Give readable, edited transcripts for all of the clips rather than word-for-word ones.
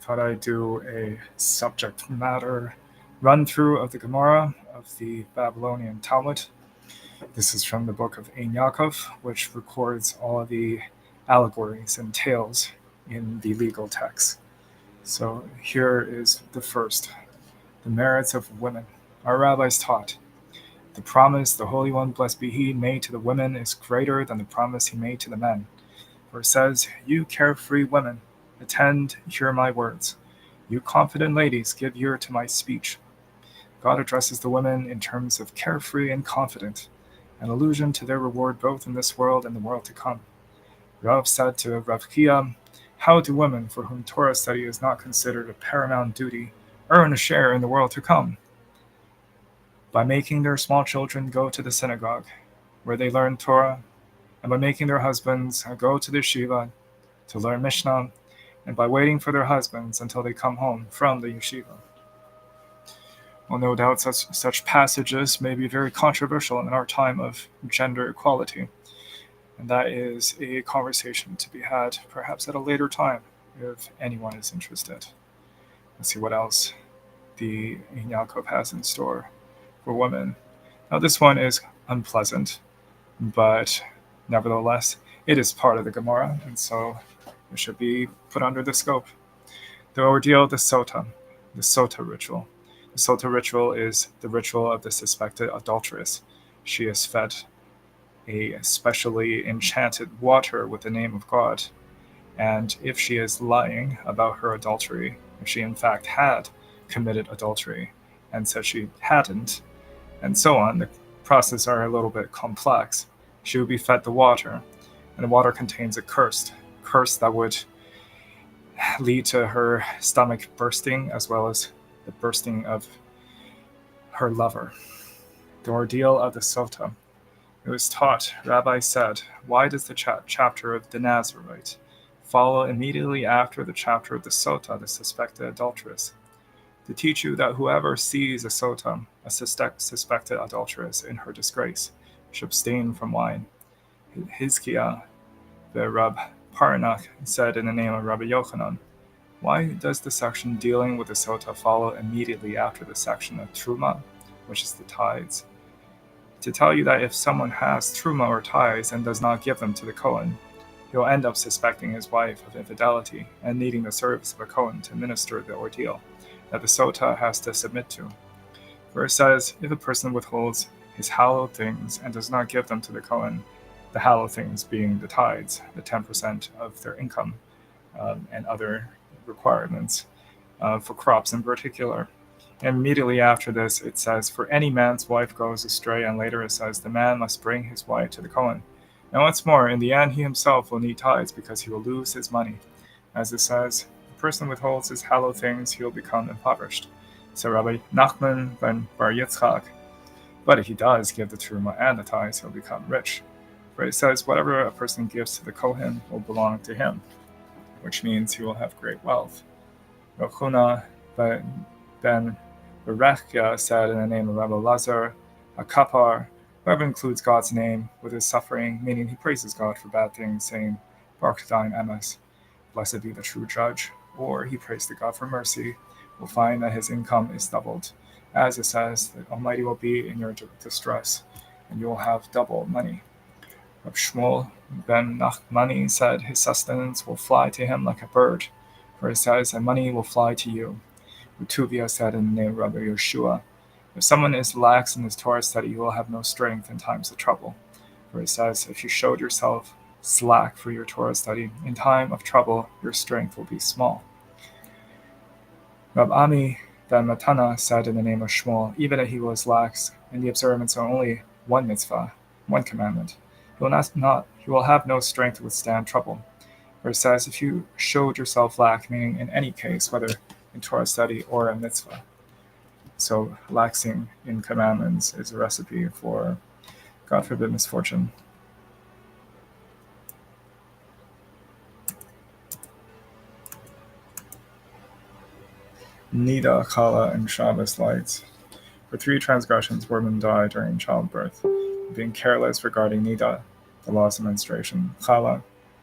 thought I'd do a subject matter run through of the Gemara of the Babylonian Talmud. This is from the book of Ein Yaaqov, which records all the allegories and tales in the legal text. So here is the first: the merits of women. Our rabbis taught, the promise the Holy One, blessed be He, made to the women is greater than the promise He made to the men. For it says, "You carefree women, attend, hear my words. You confident ladies, give ear to my speech." God addresses the women in terms of carefree and confident, an allusion to their reward both in this world and the world to come. Rav said to Rav Chia, "How do women, for whom Torah study is not considered a paramount duty, earn a share in the world to come?" By making their small children go to the synagogue, where they learn Torah, and by making their husbands go to the yeshiva to learn Mishnah, and by waiting for their husbands until they come home from the yeshiva. Well, no doubt such passages may be very controversial in our time of gender equality, and that is a conversation to be had perhaps at a later time if anyone is interested. Let's see what else the Ein Yaaqov has in store for women. Now, this one is unpleasant, but nevertheless, it is part of the Gemara, and so it should be put under the scope. The ordeal of the sota ritual. The sota ritual is the ritual of the suspected adulteress. She is fed a specially enchanted water with the name of God, and if she is lying about her adultery, if she in fact had committed adultery and said she hadn't, and so on, the processes are a little bit complex, she would be fed the water, and the water contains a curse that would lead to her stomach bursting as well as the bursting of her lover. The ordeal of the sota. It was taught, Rabbi said, why does the chapter of the Nazarite follow immediately after the chapter of the sota, the suspected adulteress? To teach you that whoever sees a sota, a suspected adulteress, in her disgrace, should abstain from wine. Hizkiah, the Rab Parnach, said in the name of Rabbi Yochanan, why does the section dealing with the sota follow immediately after the section of truma, which is the tithes? To tell you that if someone has truma or tithes and does not give them to the Kohen, he will end up suspecting his wife of infidelity and needing the service of a Kohen to minister the ordeal that the sota has to submit to. For it says, if a person withholds his hallowed things and does not give them to the Kohen, the hallowed things being the tithes, the 10% of their income, and other requirements for crops in particular. And immediately after this, it says, for any man's wife goes astray, and later it says, the man must bring his wife to the Kohen. And what's more, in the end, he himself will need tithes because he will lose his money. As it says, the person withholds his hallowed things, he will become impoverished. So Rabbi Nachman ben Bar Yitzchak, but if he does give the truma and the tithes, he'll become rich. For it says, whatever a person gives to the Kohen will belong to him, which means he will have great wealth. Rav Huna ben Berechia said in the name of Rabbi Lazar, a kapar, whoever includes God's name with his suffering, meaning he praises God for bad things, saying, Baruch Dain Emes, blessed be the true judge, or he prays to God for mercy, will find that his income is doubled. As it says, the Almighty will be in your distress, and you will have double money. Rab Shmuel ben Nachmani said, his sustenance will fly to him like a bird, for it says, and money will fly to you. Utuvia said in the name of Rabbi Yeshua, if someone is lax in his Torah study, he will have no strength in times of trouble. For it says, if you showed yourself slack for your Torah study, in time of trouble, your strength will be small. Rab Ami ben Matana said in the name of Shmuel, even if he was lax in the observance of only one mitzvah, one commandment, he will have no strength to withstand trouble. For it says, if you showed yourself lax, meaning in any case, whether in Torah study or a mitzvah. So laxing in commandments is a recipe for, God forbid, misfortune. Nida, Chala, and Shabbos lights. For 3 transgressions, women die during childbirth: being careless regarding Nida, the laws of menstruation; Chala,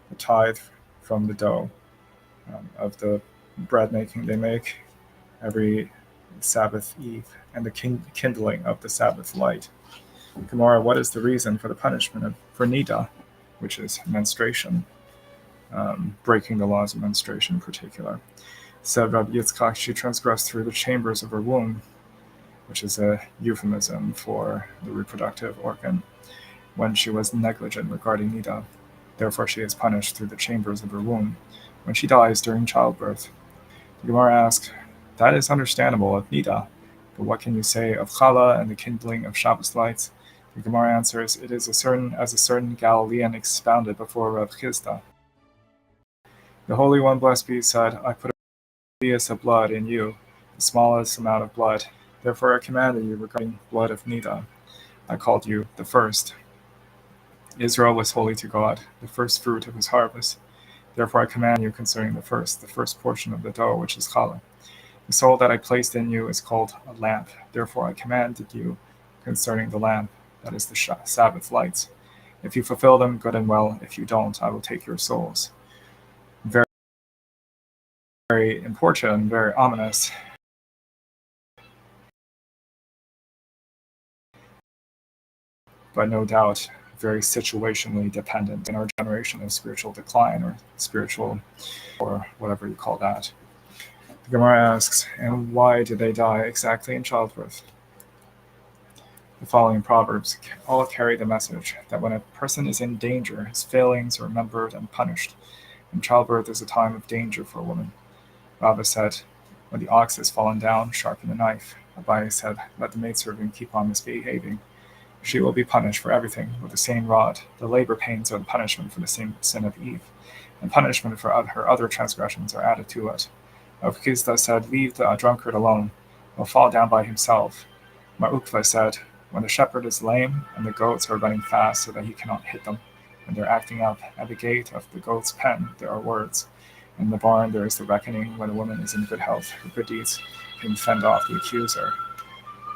the tithe from the dough of the bread making they make every Sabbath Eve, and the kindling of the Sabbath light. Gemara, what is the reason for the punishment for nida, which is menstruation, breaking the laws of menstruation in particular? Said Rabbi Yitzchak, she transgressed through the chambers of her womb, which is a euphemism for the reproductive organ, when she was negligent regarding nida. Therefore, she is punished through the chambers of her womb when she dies during childbirth. The Gemara asks, that is understandable of nida, but what can you say of challah and the kindling of Shabbos lights? The Gemara answers, it is as a certain Galilean expounded before Rav Chisda. The Holy One, blessed be, said, I put a blood in you, the smallest amount of blood. Therefore I commanded you regarding blood of nida. I called you the first. Israel was holy to God, the first fruit of his harvest. Therefore I command you concerning the first portion of the dough, which is challah. The soul that I placed in you is called a lamp. Therefore I commanded you concerning the lamp, that is the Sabbath lights. If you fulfill them, good and well. If you don't, I will take your souls. Very, very important, very ominous. But no doubt, very situationally dependent in our generation of spiritual decline or spiritual, or whatever you call that. The Gemara asks, and why do they die exactly in childbirth? The following proverbs all carry the message that when a person is in danger, his failings are remembered and punished, and childbirth is a time of danger for a woman. Rava said, when the ox has fallen down, sharpen the knife. Abaye said, let the maidservant keep on misbehaving. She will be punished for everything with the same rod. The labor pains are the punishment for the same sin of Eve, and punishment for her other transgressions are added to it. Rav Chisda said, leave the drunkard alone. He'll fall down by himself. Mar Ukva said, when the shepherd is lame and the goats are running fast so that he cannot hit them, when they're acting up, at the gate of the goat's pen there are words. In the barn there is the reckoning when a woman is in good health, her good deeds can fend off the accuser.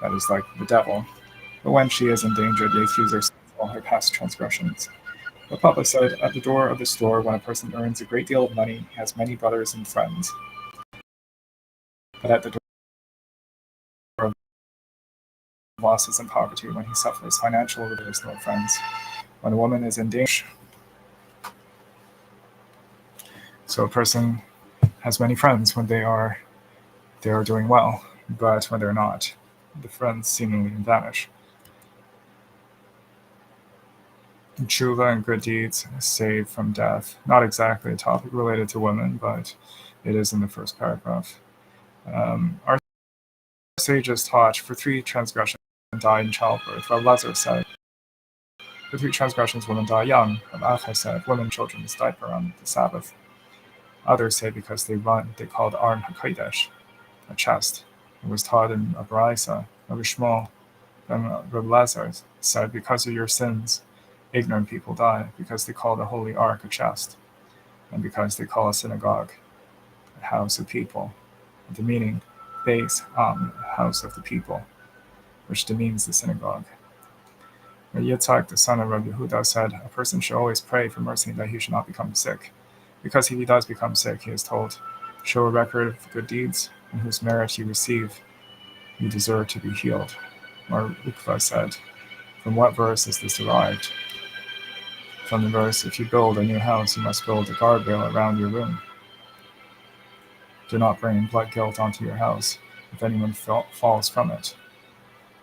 That is like the devil. But when she is in danger, the accuser sees all her past transgressions. The Papa said, at the door of the store, when a person earns a great deal of money, he has many brothers and friends. But at the door of losses and poverty, when he suffers financial, there is no friends. When a woman is in danger, so a person has many friends when they are doing well, but when they're not, the friends seemingly vanish. Tshuva and good deeds save from death. Not exactly a topic related to women, but it is in the first paragraph. Our sages taught for 3 transgressions die in childbirth. Rav Lazar said, for 3 transgressions women die young. Rav Acha said, women children's diaper on the Sabbath. Others say because they run, they called Arn HaKodesh, a chest. It was taught in a Baraisa. Rabbi Shmuel and Rav Lazar said, because of your sins, ignorant people die, because they call the Holy Ark a chest, and because they call a synagogue a house of people. The meaning, Beis house of the people, which demeans the synagogue. Rabbi Yitzchak, the son of Rabbi Yehuda, said, a person should always pray for mercy that he should not become sick, because if he does become sick, he is told, show a record of good deeds, and whose merit you receive, you deserve to be healed. Mar Ukva said, from what verse is this derived? From the verse, if you build a new house, you must build a guardrail around your room. Do not bring blood guilt onto your house if anyone falls from it.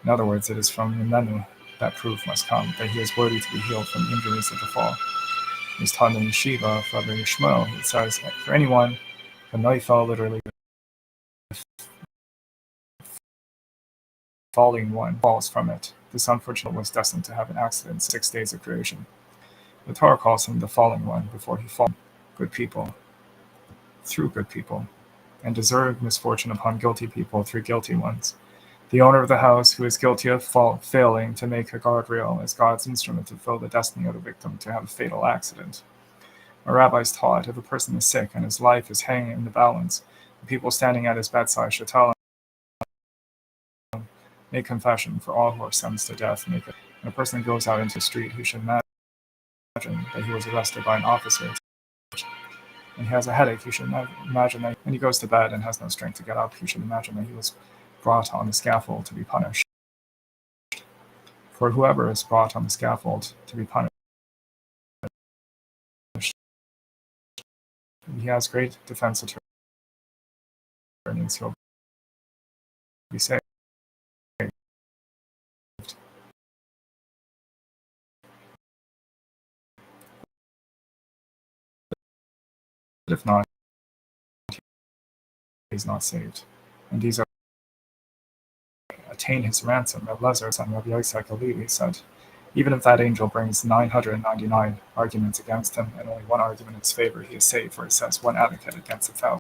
In other words, it is from Mimenu that proof must come, that he is worthy to be healed from injuries of the fall. It is taught in Yeshiva of Rabbi Shmuel. It says, for anyone, the noifel, literally falling one, falls from it. This unfortunate was destined to have an accident 6 days of creation. The Torah calls him the falling one before he falls. Good people, through good people, and deserve misfortune upon guilty people through guilty ones. The owner of the house who is guilty of failing to make a guardrail is God's instrument to fulfill the destiny of the victim to have a fatal accident. Our rabbis taught if a person is sick and his life is hanging in the balance, the people standing at his bedside should tell him, make confession for all who are sentenced to death. When a person goes out into the street, he should imagine that he was arrested by an officer. and he has a headache, you should imagine that, and he goes to bed and has no strength to get up, you should imagine that he was brought on the scaffold to be punished. For whoever is brought on the scaffold to be punished, he has great defense attorneys, he'll be saved. But if not, he's not saved. And these are attain his ransom. Rabbi Lezer, son of Rabbi Yitzchak Halevi, said, even if that angel brings 999 arguments against him and only one argument in his favor, he is saved, for it says, one advocate against 1,000.